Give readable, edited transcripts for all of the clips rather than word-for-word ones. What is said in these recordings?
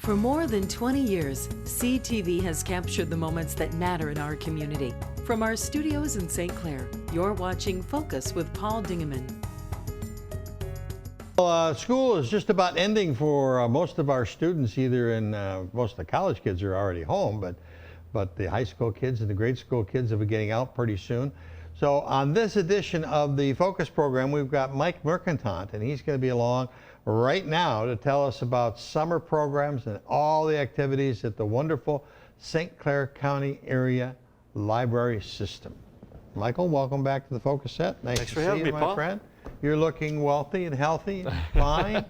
For more than 20 years, CTV has captured the moments that matter in our community. From our studios in St. Clair, you're watching Focus with Paul Dingeman. Well, school is just about ending for most of our students. Either in most of the college kids are already home, but the high school kids and the grade school kids will be getting out pretty soon. So on this edition of the Focus program, we've got Mike Mercantant, and he's going to be along right now to tell us about summer programs and all the activities at the wonderful St. Clair County Area Library System. Michael, welcome back to the Focus set. Nice Thanks to for see having you, me, my Paul. friend. You're looking wealthy and healthy and fine.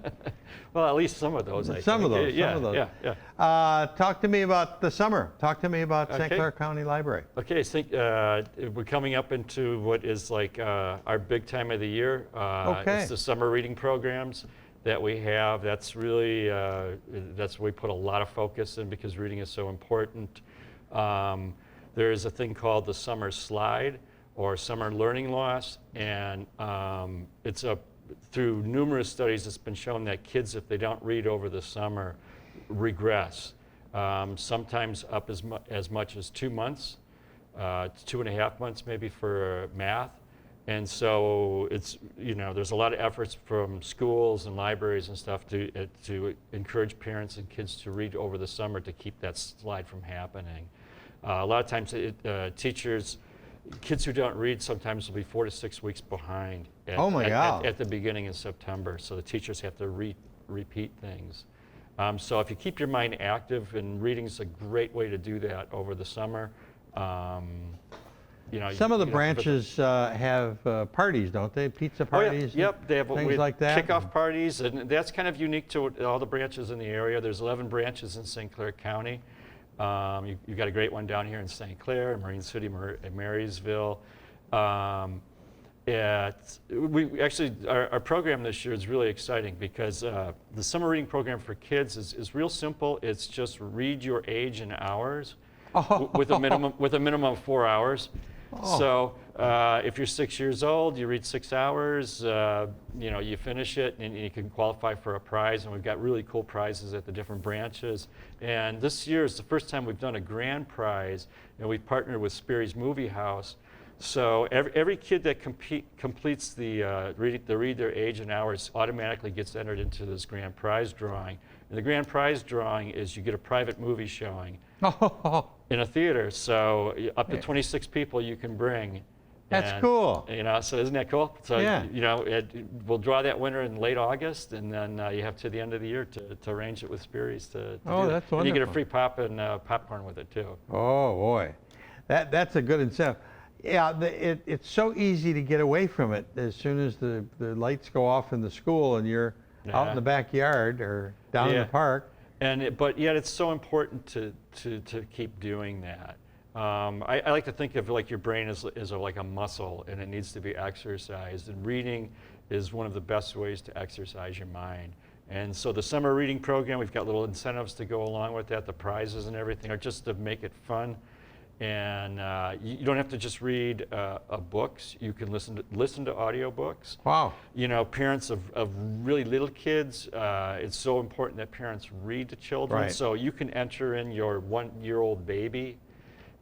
Well, at least some of those, I Some think. of those, Yeah, some of those. yeah. Talk to me about the summer. Talk to me about St. Okay. Clair County Library. Okay, so we're coming up into what is like our big time of the year. Okay. It's the summer reading programs that we have. That's really, that's where we put a lot of focus in because reading is so important. There is a thing called the summer slide or summer learning loss, and through numerous studies, it's been shown that kids, if they don't read over the summer, regress. Sometimes up as much as 2 months, 2.5 months maybe for math. And so it's, there's a lot of efforts from schools and libraries and stuff to encourage parents and kids to read over the summer to keep that slide from happening. A lot of times kids who don't read sometimes will be 4 to 6 weeks behind at the beginning of September. So the teachers have to repeat things. So if you keep your mind active, and reading is a great way to do that over the summer. Some of the branches have parties, don't they? Pizza parties? Oh, yeah. Yep, they have things like that. Kickoff parties, and that's kind of unique to all the branches in the area. There's 11 branches in St. Clair County. You've got a great one down here in St. Clair, Marine City, Marysville. Our program this year is really exciting because the summer reading program for kids is real simple. It's just read your age in hours with a minimum of 4 hours. Oh. So if you're 6 years old, you read 6 hours, you finish it, and you can qualify for a prize. And we've got really cool prizes at the different branches. And this year is the first time we've done a grand prize, and we've partnered with Sperry's Movie House. So every kid that completes the read their age and hours automatically gets entered into this grand prize drawing. And the grand prize drawing is you get a private movie showing in a theater. So up to 26 people you can bring. That's cool. So isn't that cool? So yeah. We'll draw that winner in late August, and then you have to the end of the year to arrange it with Sperry's to do that's that. wonderful. And you get a free pop and popcorn with it too. Oh boy, that's a good incentive. Yeah, it's so easy to get away from it as soon as the lights go off in the school and you're out in the backyard or down in the park. But yet it's so important to keep doing that. I like to think of like your brain is like a muscle, and it needs to be exercised. And reading is one of the best ways to exercise your mind. And so the summer reading program, we've got little incentives to go along with that. The prizes and everything are just to make it fun. And you don't have to just read books. You can listen to audiobooks. Wow. Parents of really little kids, it's so important that parents read to children. Right. So you can enter in your 1-year-old baby,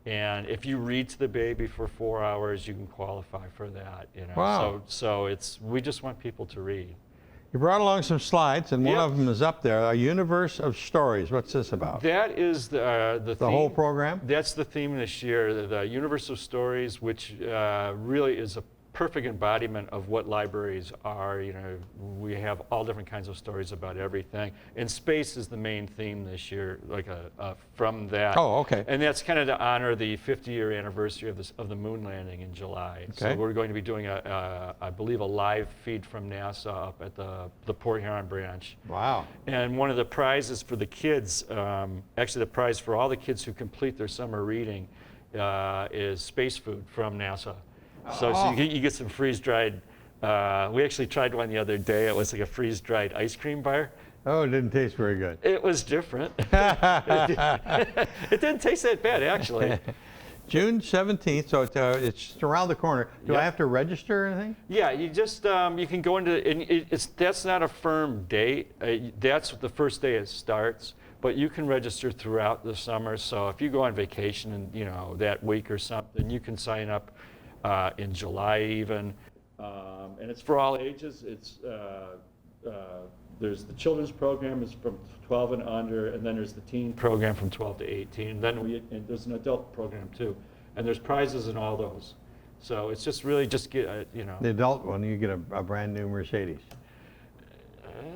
and if you read to the baby for 4 hours, you can qualify for that. Wow. So we just want people to read. You brought along some slides, and one of them is up there, A Universe of Stories. What's this about? That is the theme. The whole program? That's the theme this year, the Universe of Stories, which really is a perfect embodiment of what libraries are. We have all different kinds of stories about everything. And space is the main theme this year, from that. Oh, okay. And that's kind of to honor the 50-year anniversary of the moon landing in July. Okay. So we're going to be doing I believe a live feed from NASA up at the Port Huron branch. Wow. And one of the prizes for the kids, actually the prize for all the kids who complete their summer reading, is space food from NASA. So you get some freeze-dried, we actually tried one the other day. It was like a freeze-dried ice cream bar. Oh, it didn't taste very good. It was different. It didn't taste that bad, actually. June 17th, so it's around the corner. Do I have to register or anything? Yeah, you just, you can go into, and that's not a firm date. That's the first day it starts. but you can register throughout the summer. So if you go on vacation and that week or something, you can sign up in July even, and it's for all ages. It's there's the children's program is from 12 and under, and then there's the teen program from 12 to 18, and then there's an adult program too, and there's prizes in all those. So it's just really just get The adult one, you get a brand new Mercedes.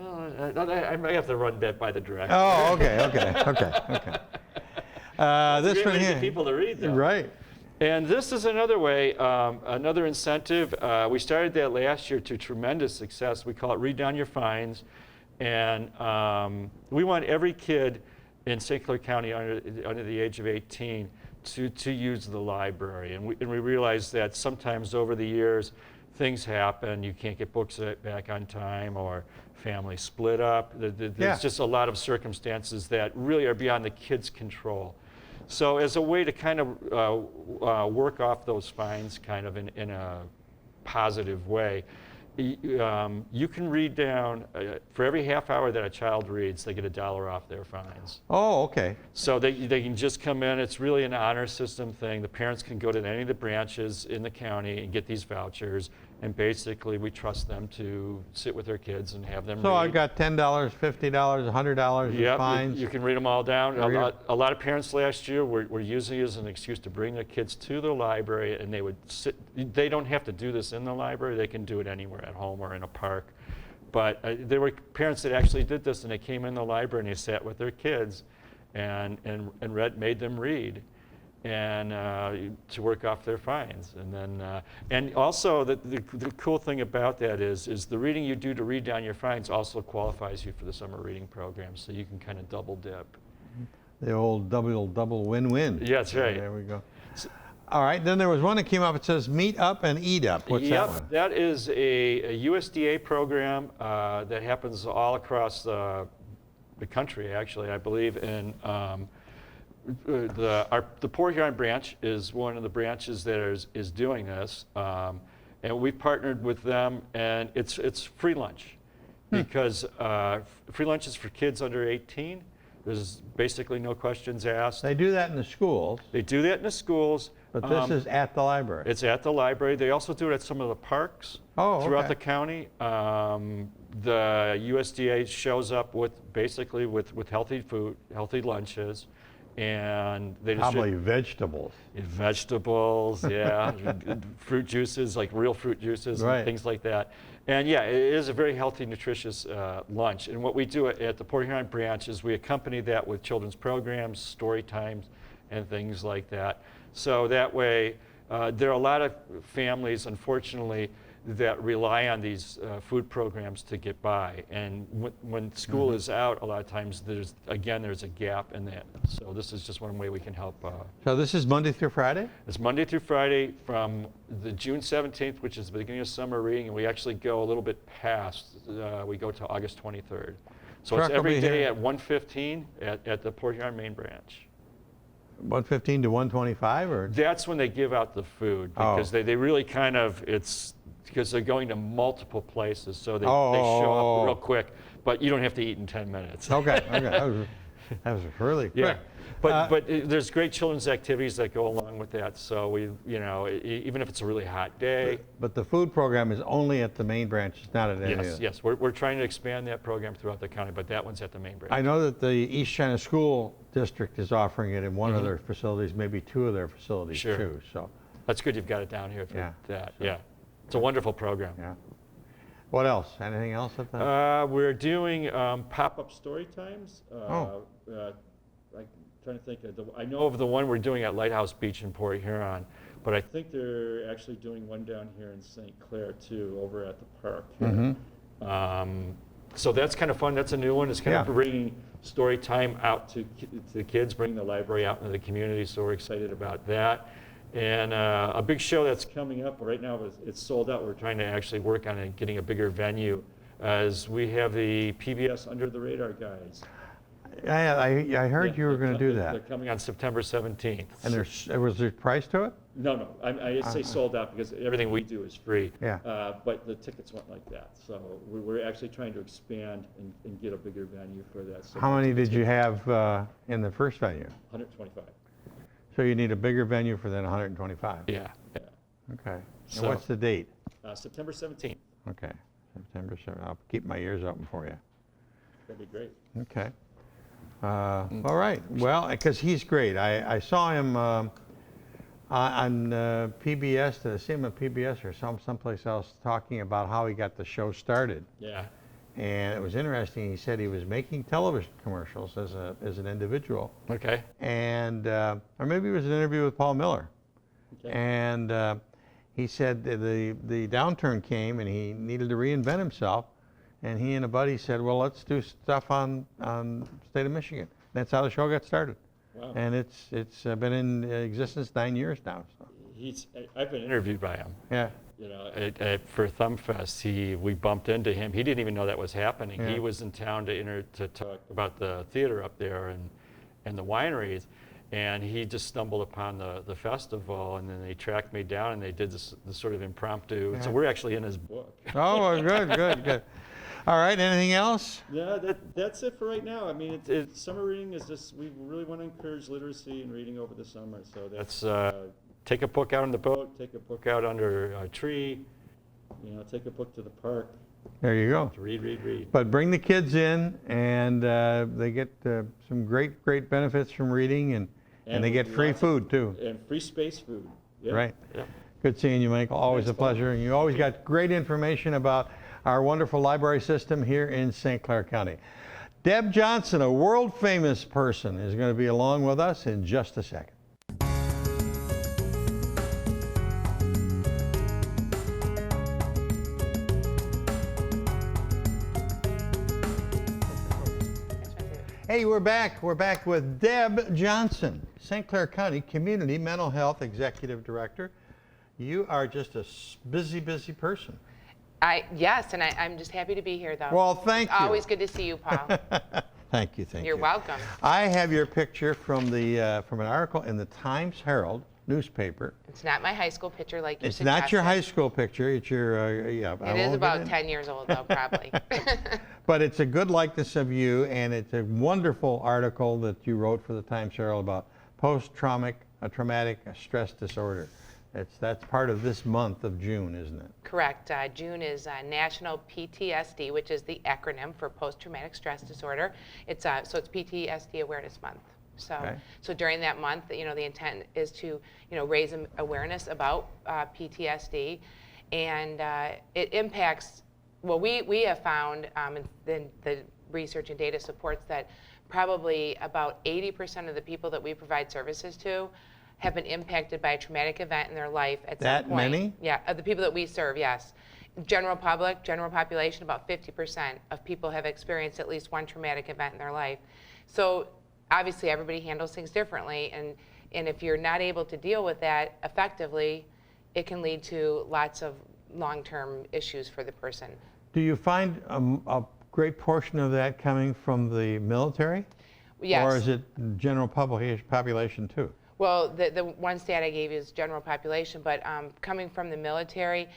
I might have to run that by the director. Oh, okay. This one Get here. people to read them. Right. And this is another way, another incentive. We started that last year to tremendous success. We call it Read Down Your Fines. And we want every kid in St. Clair County under the age of 18 to use the library. And we realize that sometimes over the years, things happen. You can't get books back on time, or families split up. There's just a lot of circumstances that really are beyond the kids' control. So as a way to kind of work off those fines kind of in a positive way, you can read down, for every half hour that a child reads, they get $1 off their fines. Oh, okay. So they can just come in. It's really an honor system thing. The parents can go to any of the branches in the county and get these vouchers, and basically we trust them to sit with their kids and have them read. So I got $10, $50, $100 Yep, fines. you can read them all down. A lot of parents last year were using it as an excuse to bring their kids to the library, and they would sit. They don't have to do this in the library. They can do it anywhere, at home or in a park. But there were parents that actually did this, and they came in the library and they sat with their kids and made them read, and to work off their fines. And then and also the cool thing about that is the reading you do to read down your fines also qualifies you for the summer reading program, so you can kind of double dip. The old double win-win. Yeah, that's right. There we go. All right, then there was one that came up. It says Meet Up and Eat Up. What's that one? That is a USDA program that happens all across the country, actually, I believe. And the Port Huron branch is one of the branches that is doing this. And we've partnered with them, and it's free lunch. Because free lunch is for kids under 18. There's basically no questions asked. They do that in the schools. They do that in the schools. But this is at the library. It's at the library. They also do it at some of the parks throughout the county. The USDA shows up with healthy food, healthy lunches, and they probably vegetables. Vegetables, yeah, fruit juices, like real fruit juices, right, and things like that. And yeah, it is a very healthy, nutritious lunch. And what we do at the Port Huron branch is we accompany that with children's programs, story times, and things like that. So that way, there are a lot of families, unfortunately, that rely on these food programs to get by. And when school is out, a lot of times there's a gap in that. So this is just one way we can help. So this is Monday through Friday? It's Monday through Friday from the June 17th, which is the beginning of summer reading, and we actually go a little bit past. We go to August 23rd. So it's every day at 1:15 at the Port Huron main branch. 1:15 to 1:25, or? That's when they give out the food, because they really kind of, it's because they're going to multiple places, so they show up real quick, but you don't have to eat in 10 minutes. Okay. That was really quick. Yeah. But there's great children's activities that go along with that. So we, even if it's a really hot day. But the food program is only at the main branch. It's not at any other. Yes. We're trying to expand that program throughout the county, but that one's at the main branch. I know that the East China School District is offering it in one of their facilities, maybe two of their facilities too. So that's good. You've got it down here for that. Sure. Yeah. It's a wonderful program. Yeah. What else? Anything else at that? We're doing pop-up story times. I'm trying to think. I know of the one we're doing at Lighthouse Beach in Port Huron, but I think they're actually doing one down here in St. Clair too, over at the park. So that's kind of fun. That's a new one. It's kind of bringing story time out to the kids, bringing the library out into the community. So we're excited about that. And a big show that's coming up right now, it's sold out. We're trying to actually work on it, getting a bigger venue, as we have the PBS Under the Radar Guys. I heard you were going to do They're that. coming on September 17th. And was there a price to it? No, I say sold out because everything we do is free. Yeah. But the tickets went like that. So we're actually trying to expand and get a bigger venue for that. So How many did you have in the first venue? 125. So you need a bigger venue for than 125? Yeah. Okay. So- And what's the date? September 17th. Okay, September 7th. I'll keep my ears open for you. That'd be great. Okay. All right. Well, because he's great. I saw him on PBS. Did I see him on PBS or someplace else talking about how he got the show started? Yeah. And it was interesting. He said he was making television commercials as an individual. Okay. And or maybe it was an interview with Paul Miller. Okay. And he said the downturn came and he needed to reinvent himself. And he and a buddy said, well, let's do stuff on state of Michigan. That's how the show got started. Wow. And it's been in existence 9 years now. So. I've been interviewed by him. Yeah. You know, for Thumbfest, we bumped into him. He didn't even know that was happening. Yeah. He was in town to talk about the theater up there and the wineries. And he just stumbled upon the festival, and then they tracked me down, and they did this sort of impromptu. Yeah. So we're actually in his book. Oh, well, good. All right, anything else? Yeah, that's it for right now. I mean, summer reading is just, we really want to encourage literacy and reading over the summer. So that's, take a book out on the boat, take a book out under a tree, you know, take a book to the park. There you go. Read. But bring the kids in, and they get some great benefits from reading, and they get free food too. And free space food. Yeah. Right. Yeah. Good seeing you, Michael. Always a pleasure. And you always got great information about our wonderful library system here in St. Clair County. Deb Johnson, a world-famous person, is going to be along with us in just a second. Hey, we're back. We're back with Deb Johnson, St. Clair County Community Mental Health Executive Director. You are just a busy person. Yes, and I'm just happy to be here, though. Well, thank you. Always good to see you, Paul. Thank you. You're welcome. I have your picture from an article in the Times Herald newspaper. It's not my high school picture like you It's suggested. not your high school picture. It's your It is about 10 years old, though, probably. But it's a good likeness of you, and it's a wonderful article that you wrote for the Times Herald about post-traumatic stress disorder. That's part of this month of June, isn't it? Correct. June is National PTSD, which is the acronym for Post-Traumatic Stress Disorder. It's PTSD Awareness Month. So during that month, the intent is to raise awareness about PTSD, and it impacts. Well, we have found, and the research and data supports that probably about 80% of the people that we provide services to have been impacted by a traumatic event in their life at some point. That many? Yeah, of the people that we serve, yes. General population, about 50% of people have experienced at least one traumatic event in their life. So obviously everybody handles things differently, and if you're not able to deal with that effectively, it can lead to lots of long-term issues for the person. Do you find a great portion of that coming from the military? Yes. Or is it general population too? Well, the one stat I gave you is general population, but coming from the military,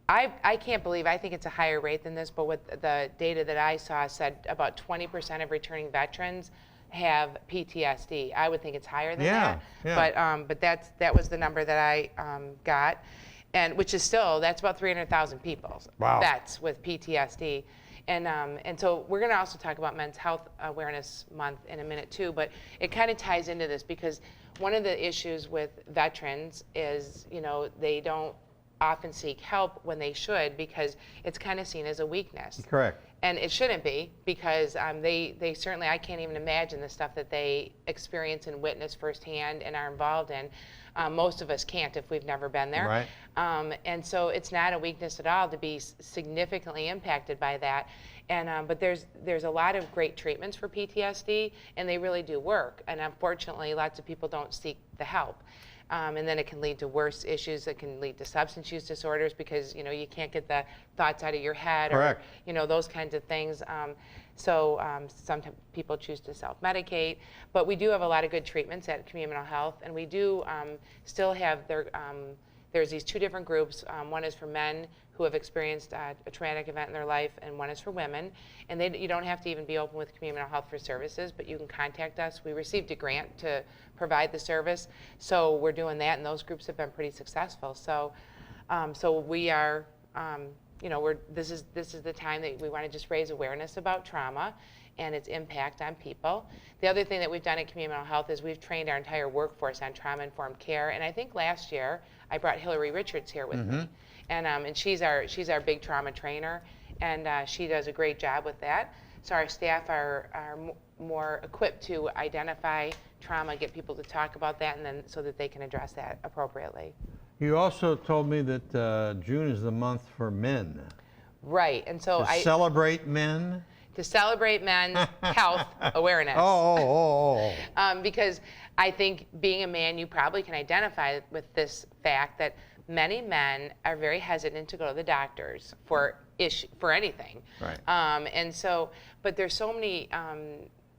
I can't believe, I think it's a higher rate than this, but what the data that I saw said about 20% of returning veterans have PTSD. I would think it's higher than that. Yeah. But that was the number that I got, and which is still, that's about 300,000 people. Wow. Vets with PTSD. And so we're going to also talk about Men's Health Awareness Month in a minute too, but it kind of ties into this because one of the issues with veterans is, they don't often seek help when they should because it's kind of seen as a weakness. Correct. And it shouldn't be because they certainly, I can't even imagine the stuff that they experience and witness firsthand and are involved in. Most of us can't if we've never been there. Right. And so it's not a weakness at all to be significantly impacted by that. And but there's a lot of great treatments for PTSD, and they really do work. And unfortunately, lots of people don't seek the help. And then it can lead to worse issues. It can lead to substance use disorders because you can't get the thoughts out of your head. Correct. Or those kinds of things. So sometimes people choose to self-medicate, but we do have a lot of good treatments at Community Mental Health, and we do still have there's these two different groups. One is for men who have experienced a traumatic event in their life, and one is for women. And you don't have to even be open with Community Mental Health for services, but you can contact us. We received a grant to provide the service, so we're doing that, and those groups have been pretty successful. So, so we are, you know, this is the time that we want to just raise awareness about trauma and its impact on people. The other thing that we've done at Community Mental Health is we've trained our entire workforce on trauma-informed care. And I think last year I brought Hillary Richards here with me, and she's our big trauma trainer, and she does a great job with that. So our staff are more equipped to identify trauma, get people to talk about that, and then so that they can address that appropriately. You also told me that June is the month for men. Right, and so to celebrate men. To celebrate men's health awareness. Because I think being a man, you probably can identify with this fact that many men are very hesitant to go to the doctors for anything. Right. And so, but there's so many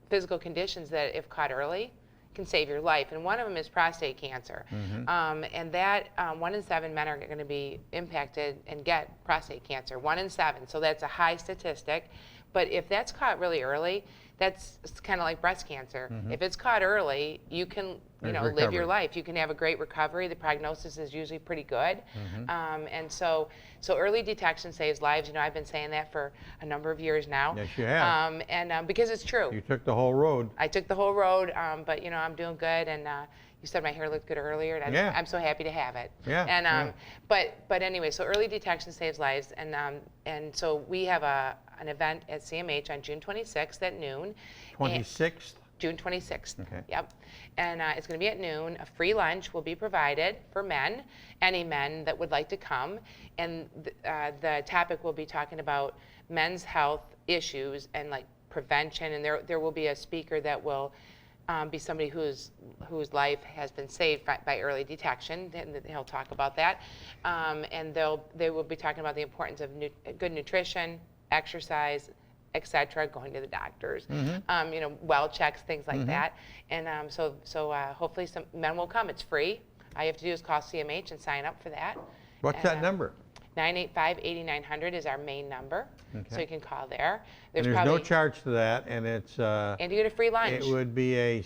physical conditions that if caught early can save your life, and one of them is prostate cancer. And that 1 in 7 men are going to be impacted and get prostate cancer. 1 in 7, so that's a high statistic. But if that's caught really early, that's kind of like breast cancer. If it's caught early, you can live your life. You can have a great recovery. The prognosis is usually pretty good. And so early detection saves lives. You know, I've been saying that for a number of years now. Yes, you have. And because it's true. You took the whole road. I took the whole road, but you know, I'm doing good. And you said my hair looked good earlier, and I'm so happy to have it. And but anyway, so early detection saves lives, and so we have an event at CMH on June 26th at noon. 26th? June 26th. Okay. Yep. And it's going to be at noon. A free lunch will be provided for men, any men that would like to come. And the topic will be talking about men's health issues and like prevention. And there will be a speaker that will be somebody whose life has been saved by early detection, and he'll talk about that. And they will be talking about the importance of good nutrition, exercise, etc., going to the doctors, you know, well checks, things like that. And so hopefully some men will come. It's free. All you have to do is call CMH and sign up for that. What's that number? 985-8900 is our main number, so you can call there. There's no charge to that, and it's and you get a free lunch. It would be a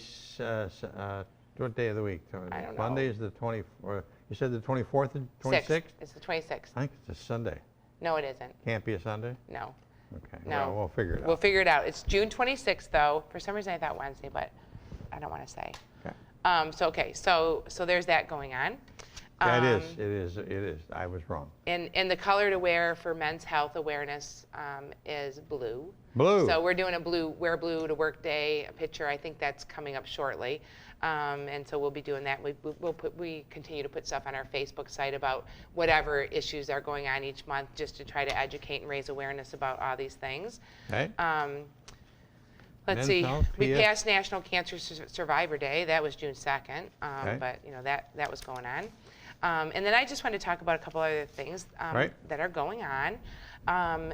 what day of the week? I don't know. Monday is the 24th. You said the 24th and 26th? It's the 26th. I think it's a Sunday. No, it isn't. Can't be a Sunday? No. Okay. No. Well, we'll figure it out. We'll figure it out. It's June 26th, though. For some reason, I thought Wednesday, but I don't want to say. Okay. So there's that going on. Yeah, it is. I was wrong. And the color to wear for Men's Health Awareness is blue. Blue. So we're doing wear blue to work day, a picture. I think that's coming up shortly. And so we'll be doing that. We continue to put stuff on our Facebook site about whatever issues are going on each month, just to try to educate and raise awareness about all these things. Okay. Let's see. We passed National Cancer Survivor Day. That was June 2nd. But you know that was going on. And then I just want to talk about a couple other things that are going on. I'm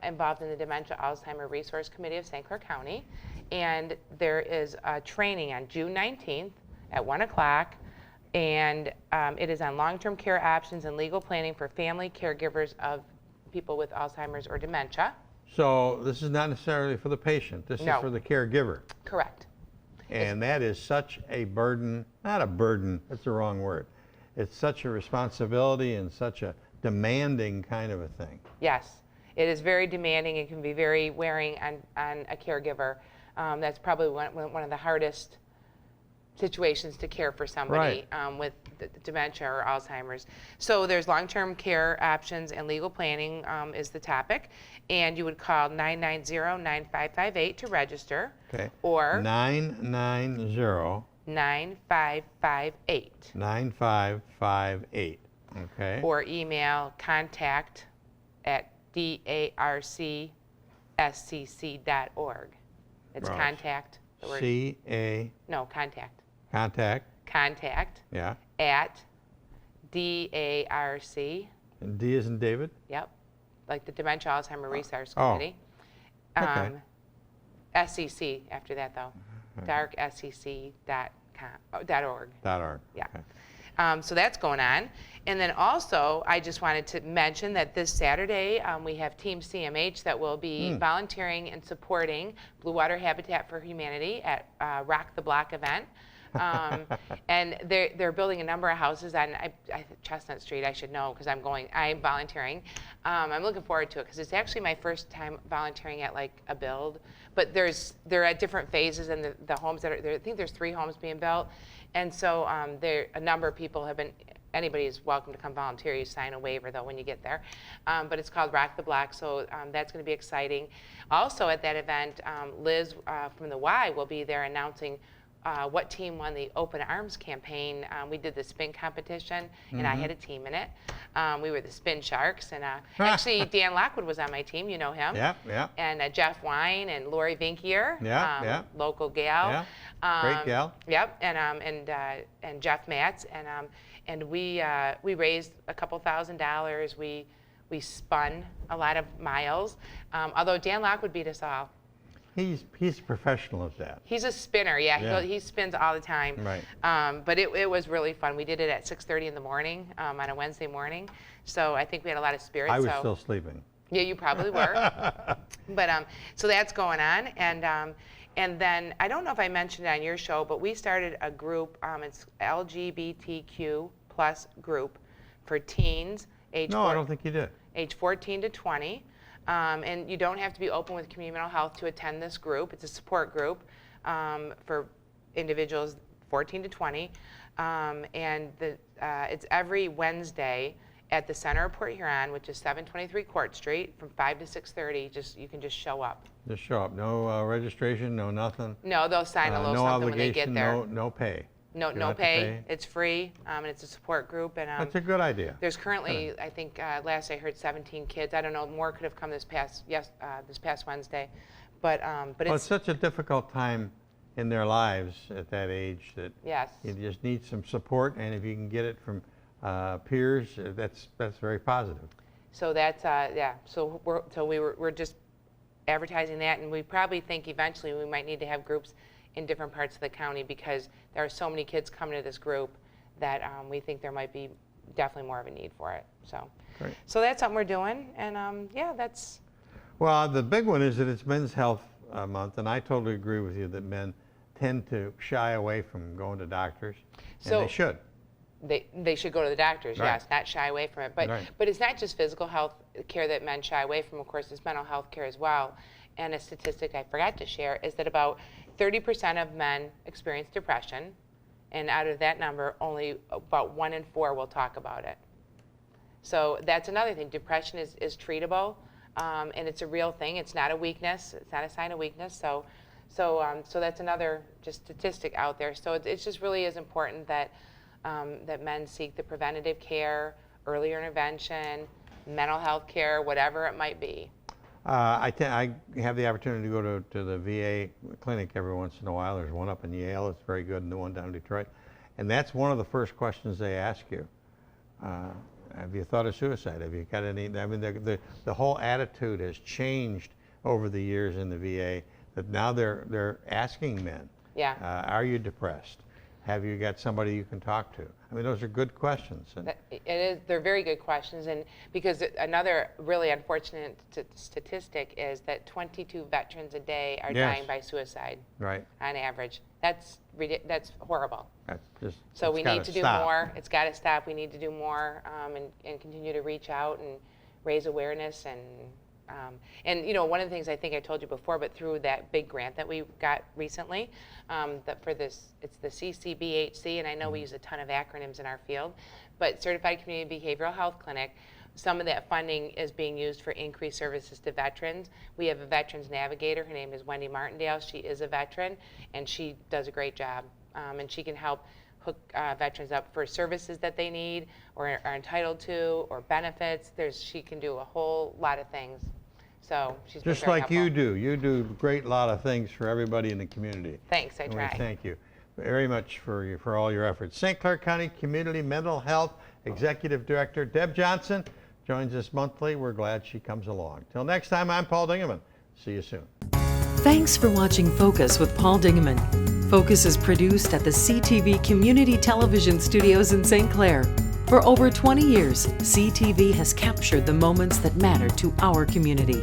involved in the Dementia Alzheimer Resource Committee of St. Clair County, and there is a training on June 19th at 1 o'clock, and it is on long-term care options and legal planning for family caregivers of people with Alzheimer's or dementia. So this is not necessarily for the patient. This is for the caregiver. Correct. And that is such a burden, not a burden, that's the wrong word. It's such a responsibility and such a demanding kind of a thing. Yes, it is very demanding. It can be very wearing on a caregiver. That's probably one of the hardest situations to care for somebody with dementia or Alzheimer's. So there's long-term care options and legal planning is the topic. And you would call 990-9558 to register. Okay. Or 990 9558. 9558. Okay. Or email contact@darcscc.org. It's contact. Contact. Contact. Contact. Yeah. At DARC. And D as in David? Yep. Like the Dementia Alzheimer Resource Committee. Okay. SCC after that, though. darkscc.org. .org. Yeah. Okay. So that's going on. And then also, I just wanted to mention that this Saturday, we have Team CMH that will be volunteering and supporting Blue Water Habitat for Humanity at Rock the Block event. And they're building a number of houses on Chestnut Street. I should know because I'm volunteering. I'm looking forward to it because it's actually my first time volunteering at like a build. But they're at different phases, and the homes that are there. I think there's 3 homes being built, and so a number of people have been. Anybody is welcome to come volunteer. You sign a waiver though when you get there. But it's called Rock the Block, so that's going to be exciting. Also at that event, Liz from the Y will be there announcing what team won the Open Arms campaign. We did the spin competition, and I had a team in it. We were the Spin Sharks, and actually Dan Lockwood was on my team. You know him. Yeah, yeah. And Jeff Wine and Lori Vinkier, Yeah. local gal. Yeah. Great gal. Yep, and Jeff Matz, and we raised a couple $1,000s. We spun a lot of miles, although Dan Lockwood beat us all. He's a professional at that. He's a spinner, Yeah. He spins all the time. Right. But it was really fun. We did it at 6:30 in the morning on a Wednesday morning. So I think we had a lot of spirit. I was still sleeping. Yeah, you probably were. But so that's going on, and then I don't know if I mentioned it on your show, but we started a group. It's LGBTQ+ group for teens age. No, I don't think you did. Age 14 to 20. And you don't have to be open with community mental health to attend this group. It's a support group for individuals 14 to 20. And it's every Wednesday at the Center of Port Huron, which is 723 Court Street, from 5 to 6:30. You can just show up. Just show up. No registration, no nothing. No, they'll sign a little no something when they obligation, get there. no pay. No, You no don't have to pay. It's free, and it's a support group. And That's a good idea. there's currently, I think, last I heard, 17 kids. I don't know, more could have come this past Wednesday, but Well, it's it's such a difficult time in their lives at that age that yes. you just need some support, and if you can get it from peers, that's very positive. So that's yeah. So we're just advertising that, and we probably think eventually we might need to have groups in different parts of the county because there are so many kids coming to this group that we think there might be definitely more of a need for it. So, Great. So that's something we're doing, and yeah, that's. Well, the big one is that it's Men's Health Month, and I totally agree with you that men tend to shy away from going to doctors, and So- they should. They should go to the doctors, Right. yes, not shy away from it. But Right. but it's not just physical health care that men shy away from. Of course, it's mental health care as well. And a statistic I forgot to share is that about 30% of men experience depression, and out of that number, only about 1 in 4 will talk about it. So that's another thing. Depression is treatable, and it's a real thing. It's not a weakness. It's not a sign of weakness. So that's another just statistic out there. So it just really is important that that men seek the preventative care, early intervention, mental health care, whatever it might be. I have the opportunity to go to the VA clinic every once in a while. There's one up in Yale. It's very good, and the one down in Detroit. And that's one of the first questions they ask you. Have you thought of suicide? Have you got any? I mean, the whole attitude has changed over the years in the VA. That now they're asking men. Yeah. Are you depressed? Have you got somebody you can talk to? I mean, those are good questions. And They're very good questions, and because another really unfortunate statistic is that 22 veterans a day are Yes. dying by suicide right. on average. That's horrible. That's just, So it's we gotta need to do stop. more. It's got to stop. We need to do more and continue to reach out and raise awareness and you know, one of the things I think I told you before, but through that big grant that we got recently, that for this, it's the CCBHC, and I know we use a ton of acronyms in our field, but Certified Community Behavioral Health Clinic, some of that funding is being used for increased services to veterans. We have a veterans navigator. Her name is Wendy Martindale. She is a veteran, and she does a great job, and she can help hook veterans up for services that they need or are entitled to or benefits. She can do a whole lot of things. So she's been Just very like you helpful. do. You do a great lot of things for everybody in the community. Thanks, I And try. we thank you very much for all your efforts. St. Clair County Community Mental Health Executive Director Deb Johnson joins us monthly. We're glad she comes along. Till next time, I'm Paul Dingerman See you soon. Thanks for watching Focus with Paul Dingeman. Focus is produced at the CTV Community Television Studios in St. Clair. For over 20 years, CTV has captured the moments that matter to our community.